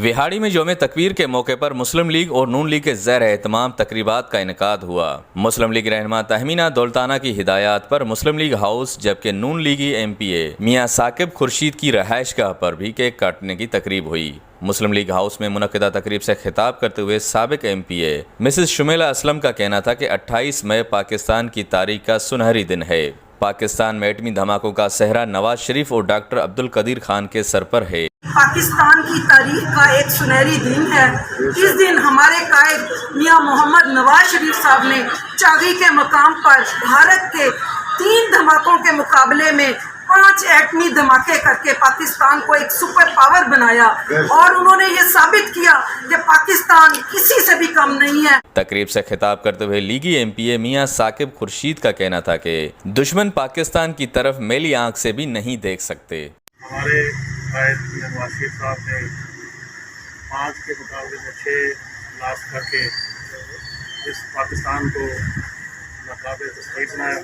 विहाड़ी में यौम तकबीर के मौके पर मुस्लिम लीग और नून लीग के ज़ैर एहतमाम तकरीबात का इनेकाद हुआ। मुस्लिम लीग रहनुमा तहमीना दौलताना की हिदायत पर मुस्लिम लीग हाउस जबकि नून लीगी MPA मियाँ साकिब खुर्शीद की रहायशगाह पर भी केक काटने की तकरीब हुई। मुस्लिम लीग हाउस में मुनक्किदा तकरीब से खिताब करते हुए साबिक MPA मिसेस शुमेला असलम का कहना था कि 28 मई पाकिस्तान की तारीख का सुनहरी दिन है। पाकिस्तान में एटमी धमाकों का सेहरा नवाज शरीफ और डॉक्टर अब्दुल कदीर खान के सर पर है। पाकिस्तान की तारीख का एक सुनहरी दिन है। इस दिन हमारे कायद मियां मोहम्मद नवाज शरीफ साहब ने चागी के मकाम पर भारत के 3 धमाकों के मुकाबले में 5 एटमी धमाके करके पाकिस्तान को एक सुपर पावर बनाया और उन्होंने ये साबित किया कि पाकिस्तान किसी से भी कम नहीं है। तकरीब से खिताब करते हुए लीगी MPA मियाँ साकिब खुर्शीद का कहना था कि दुश्मन पाकिस्तान की तरफ मेली आंख से भी नहीं देख सकते। हमारे कायद नवाज शरीफ साहब ने 5 के मुकाबले में 6 लास्ट करके इस पाकिस्तान को नाकाबिल तस्लीम बनाया।